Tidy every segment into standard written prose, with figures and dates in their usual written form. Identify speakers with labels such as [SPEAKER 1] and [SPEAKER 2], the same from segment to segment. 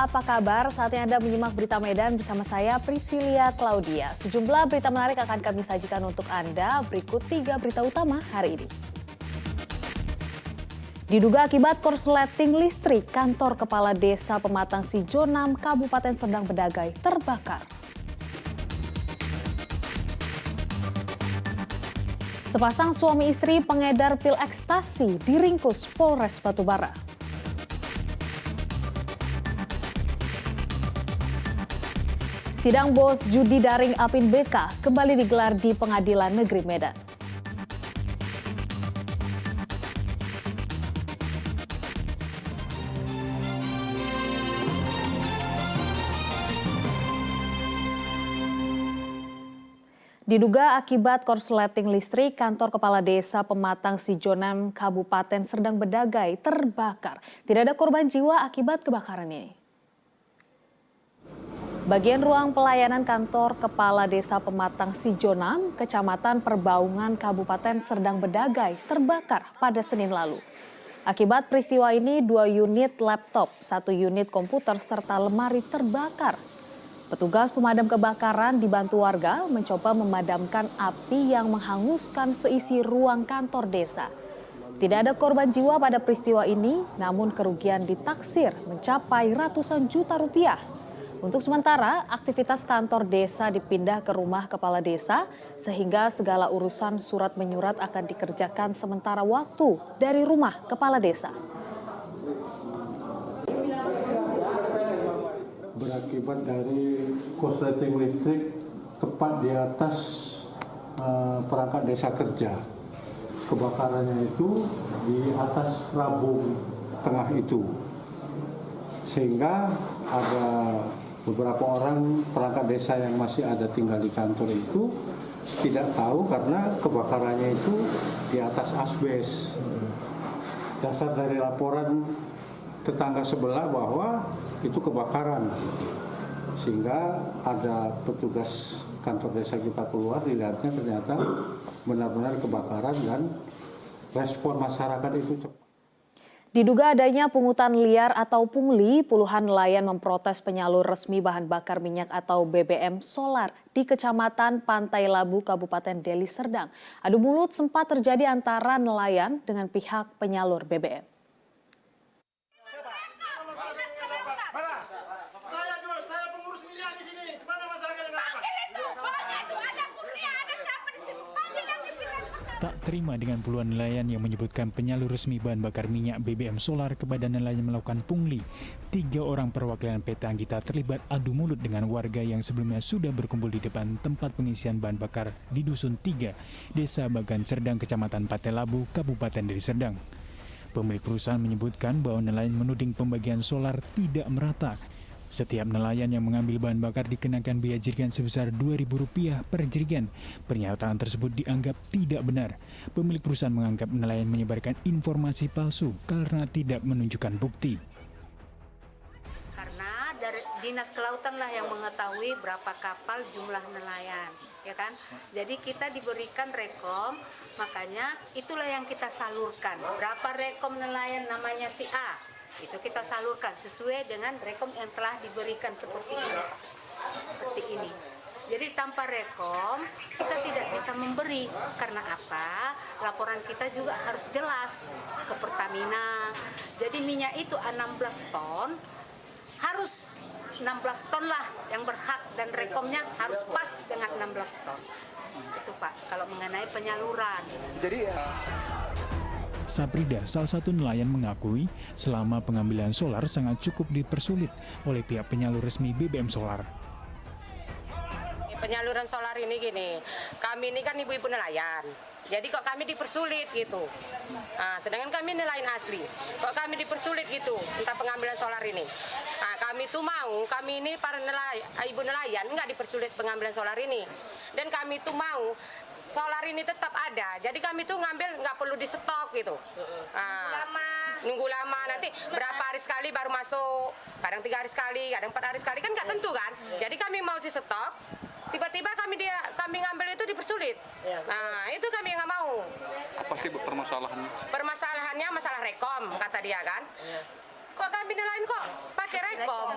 [SPEAKER 1] apa kabar? Saatnya Anda menyimak berita Medan bersama saya Priscilia Claudia. Sejumlah berita menarik akan kami sajikan untuk Anda. Berikut 3 berita utama hari ini. Diduga akibat korsleting listrik, kantor Kepala Desa Pematang Sijo 6 Kabupaten Serdang Bedagai terbakar. Sepasang suami istri pengedar pil ekstasi diringkus Polres Batubara. Sidang bos judi daring Apin BK kembali digelar di Pengadilan Negeri Medan. Diduga akibat korsleting listrik, kantor Kepala Desa Pematang Sijonem Kabupaten Serdang Bedagai terbakar. Tidak ada korban jiwa akibat kebakaran ini. Bagian ruang pelayanan kantor Kepala Desa Pematang Sijonam, Kecamatan Perbaungan, Kabupaten Serdang Bedagai terbakar pada Senin lalu. Akibat peristiwa ini 2 unit laptop, 1 unit komputer serta lemari terbakar. Petugas pemadam kebakaran dibantu warga mencoba memadamkan api yang menghanguskan seisi ruang kantor desa. Tidak ada korban jiwa pada peristiwa ini, namun kerugian ditaksir mencapai ratusan juta rupiah. Untuk sementara, aktivitas kantor desa dipindah ke rumah kepala desa sehingga segala urusan surat menyurat akan dikerjakan sementara waktu dari rumah kepala desa.
[SPEAKER 2] Berakibat dari korsleting listrik tepat di atas perangkat desa kerja. Kebakarannya itu di atas rabung tengah itu. Sehingga ada beberapa orang perangkat desa yang masih ada tinggal di kantor itu tidak tahu karena kebakarannya itu di atas asbes. Dasar dari laporan tetangga sebelah bahwa itu kebakaran. Sehingga ada petugas kantor desa kita keluar, dilihatnya ternyata benar-benar kebakaran dan respon masyarakat itu cepat.
[SPEAKER 1] Diduga adanya pungutan liar atau pungli, puluhan nelayan memprotes penyalur resmi bahan bakar minyak atau BBM solar di Kecamatan Pantai Labu, Kabupaten Deli Serdang. Adu mulut sempat terjadi antara nelayan dengan pihak penyalur BBM.
[SPEAKER 3] Tak terima dengan puluhan nelayan yang menyebutkan penyalur resmi bahan bakar minyak BBM solar kepada nelayan melakukan pungli. 3 orang perwakilan PT Anggita terlibat adu mulut dengan warga yang sebelumnya sudah berkumpul di depan tempat pengisian bahan bakar di Dusun 3, Desa Bagan Serdang, Kecamatan Pantai Labu, Kabupaten Deli Serdang. Pemilik perusahaan menyebutkan bahwa nelayan menuding pembagian solar tidak merata. Setiap nelayan yang mengambil bahan bakar dikenakan biaya jerigen sebesar Rp2.000 per jerigen. Pernyataan tersebut dianggap tidak benar. Pemilik perusahaan menganggap nelayan menyebarkan informasi palsu karena tidak menunjukkan bukti.
[SPEAKER 4] Karena dari Dinas Kelautan lah yang mengetahui berapa kapal jumlah nelayan, ya kan? Jadi kita diberikan rekom, makanya itulah yang kita salurkan. Berapa rekom nelayan namanya si A? Itu kita salurkan sesuai dengan rekom yang telah diberikan seperti ini. Jadi tanpa rekom kita tidak bisa memberi. Karena apa? Laporan kita juga harus jelas ke Pertamina. Jadi minyak itu 16 ton, harus 16 ton lah yang berhak dan rekomnya harus pas dengan 16 ton. Itu Pak, kalau mengenai penyaluran. Jadi
[SPEAKER 3] Saprida, salah satu nelayan, mengakui selama pengambilan solar sangat cukup dipersulit oleh pihak penyalur resmi BBM solar.
[SPEAKER 5] Penyaluran solar ini gini, kami ini kan ibu-ibu nelayan, jadi kok kami dipersulit gitu. Nah, sedangkan kami nelayan asli, kok kami dipersulit gitu tentang pengambilan solar ini. Nah, kami tuh mau, kami ini para ibu nelayan nggak dipersulit pengambilan solar ini, dan kami tuh mau solar ini tetap ada, jadi kami tuh ngambil nggak perlu di stok gitu. Nunggu lama, nanti berapa hari sekali baru masuk, kadang 3 hari sekali, kadang 4 hari sekali, kan nggak tentu kan. Jadi kami mau di stok, tiba-tiba kami ngambil itu dipersulit. Nah itu kami nggak mau.
[SPEAKER 6] Apa sih permasalahannya?
[SPEAKER 5] Permasalahannya masalah rekom kata dia kan. kok kami nelayan kok pakai rekom.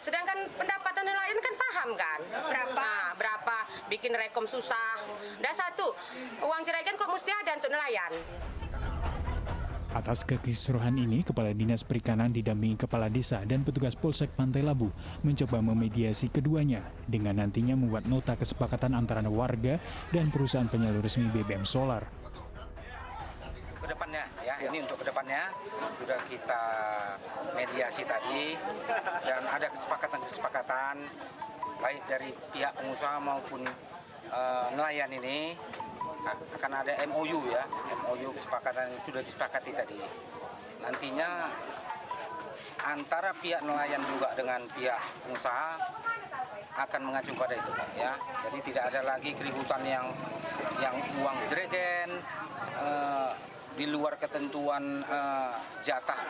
[SPEAKER 5] Sedangkan pendapatan nelayan kan paham kan? Berapa bikin rekom susah. Dan satu, uang jerigen kok mesti ada untuk nelayan.
[SPEAKER 3] Atas kekisruhan ini, Kepala Dinas Perikanan didampingi Kepala Desa dan petugas Polsek Pantai Labu mencoba memediasi keduanya dengan nantinya membuat nota kesepakatan antara warga dan perusahaan penyalur resmi BBM Solar.
[SPEAKER 6] Kedepannya ya, ini untuk kedepannya sudah kita mediasi tadi dan ada kesepakatan baik dari pihak pengusaha maupun nelayan ini. Akan ada MOU ya, MOU kesepakatan yang sudah disepakati tadi. Nantinya antara pihak nelayan juga dengan pihak pengusaha akan mengacu pada itu ya. Jadi tidak ada lagi keributan yang uang jerigen di luar ketentuan jatah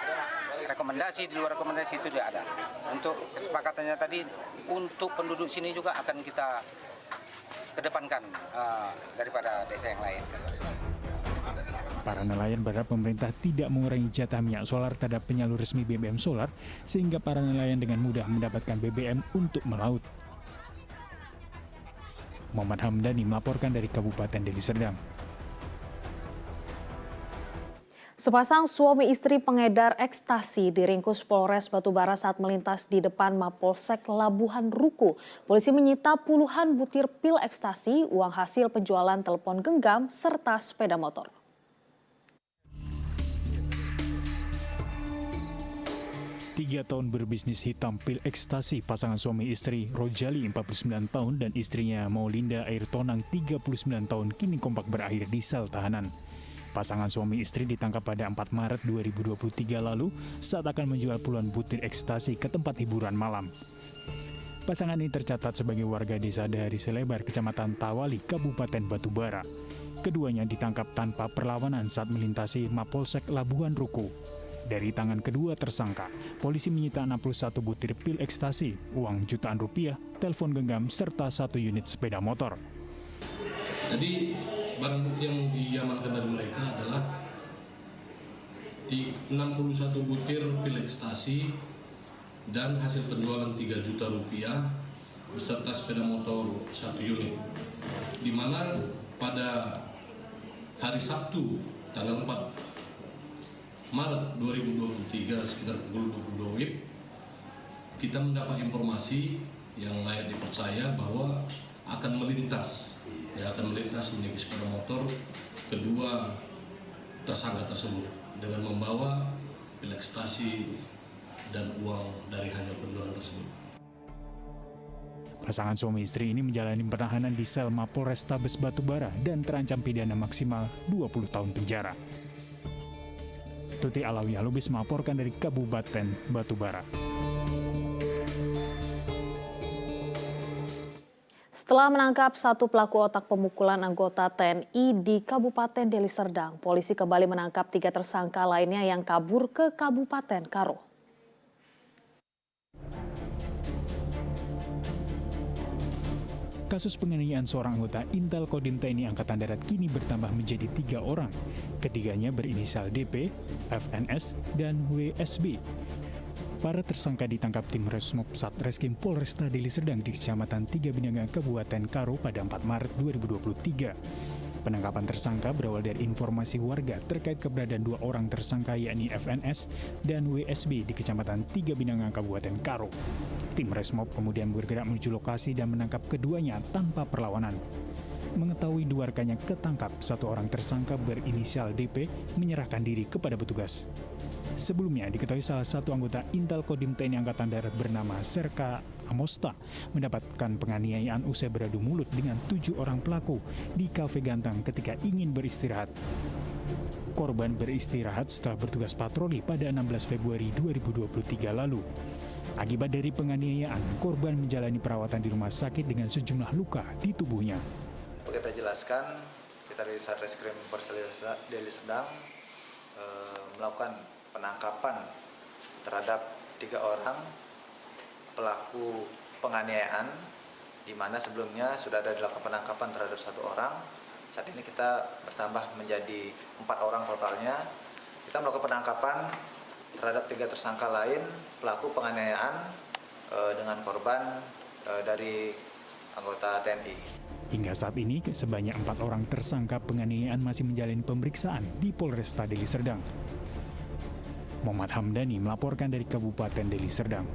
[SPEAKER 6] rekomendasi, di luar rekomendasi itu tidak ada. Untuk kesepakatannya tadi untuk penduduk sini juga akan kita kedepankan daripada desa yang lain.
[SPEAKER 3] Para nelayan berharap pemerintah tidak mengurangi jatah minyak solar terhadap penyalur resmi BBM Solar sehingga para nelayan dengan mudah mendapatkan BBM untuk melaut. Muhammad Hamdani melaporkan dari Kabupaten Deli Serdang.
[SPEAKER 1] Sepasang suami istri pengedar ekstasi diringkus Polres Batubara saat melintas di depan Mapolsek Labuhan Ruku. Polisi menyita puluhan butir pil ekstasi, uang hasil penjualan telepon genggam, serta sepeda motor.
[SPEAKER 3] Tiga tahun berbisnis hitam pil ekstasi, pasangan suami istri Rojali 49 tahun dan istrinya Maulinda Airtonang 39 tahun kini kompak berakhir di sel tahanan. Pasangan suami istri ditangkap pada 4 Maret 2023 lalu saat akan menjual puluhan butir ekstasi ke tempat hiburan malam. Pasangan ini tercatat sebagai warga desa Dari Selebar, Kecamatan Tawali, Kabupaten Batubara. Keduanya ditangkap tanpa perlawanan saat melintasi Mapolsek Labuhan Ruku. Dari tangan kedua tersangka, polisi menyita 61 butir pil ekstasi, uang jutaan rupiah, telepon genggam, serta 1 unit sepeda motor.
[SPEAKER 7] Jadi barang bukti yang diamankan dari mereka adalah 61 butir pil ekstasi dan hasil penjualan 3 juta rupiah beserta sepeda motor 1 unit. Di mana pada hari Sabtu tanggal 4 Maret 2023 sekitar pukul 22 WIB kita mendapat informasi yang layak dipercaya bahwa akan melintas menaiki sepeda motor kedua tersangka tersebut dengan membawa pil ekstasi dan uang dari hasil penjualan tersebut.
[SPEAKER 3] Pasangan suami istri ini menjalani penahanan di sel Mapolrestabes Batubara dan terancam pidana maksimal 20 tahun penjara. Tuti Alawi Lubis melaporkan dari Kabupaten Batubara.
[SPEAKER 1] Setelah menangkap satu pelaku otak pemukulan anggota TNI di Kabupaten Deli Serdang, polisi kembali menangkap 3 tersangka lainnya yang kabur ke Kabupaten Karo.
[SPEAKER 3] Kasus penganiayaan seorang anggota Intel Kodim TNI Angkatan Darat kini bertambah menjadi 3 orang. Ketiganya berinisial DP, FNS, dan WSB. Para tersangka ditangkap tim Resmob Satreskrim Polresta Deli Serdang di Kecamatan Tiga Binanga, Kabupaten Karo pada 4 Maret 2023. Penangkapan tersangka berawal dari informasi warga terkait keberadaan 2 orang tersangka yakni FNS dan WSB di Kecamatan Tiga Binanga, Kabupaten Karo. Tim Resmob kemudian bergerak menuju lokasi dan menangkap keduanya tanpa perlawanan. Mengetahui 2 rekannya ketangkap, 1 orang tersangka berinisial DP menyerahkan diri kepada petugas. Sebelumnya diketahui salah satu anggota Intel Kodim TNI Angkatan Darat bernama Serka Amosta mendapatkan penganiayaan usai beradu mulut dengan 7 orang pelaku di Kafe Gantang ketika ingin beristirahat. Korban beristirahat setelah bertugas patroli pada 16 Februari 2023 lalu. Akibat dari penganiayaan, korban menjalani perawatan di rumah sakit dengan sejumlah luka di tubuhnya.
[SPEAKER 8] Kita jelaskan, kita dari Satreskrim Polres Deli Serdang melakukan penangkapan terhadap 3 orang pelaku penganiayaan, di mana sebelumnya sudah ada dilakukan penangkapan terhadap 1 orang. Saat ini kita bertambah menjadi 4 orang totalnya. Kita melakukan penangkapan terhadap 3 tersangka lain pelaku penganiayaan dengan korban dari anggota TNI.
[SPEAKER 3] Hingga saat ini, sebanyak 4 orang tersangka penganiayaan masih menjalani pemeriksaan di Polresta Deli Serdang. Muhammad Hamdani melaporkan dari Kabupaten Deli Serdang.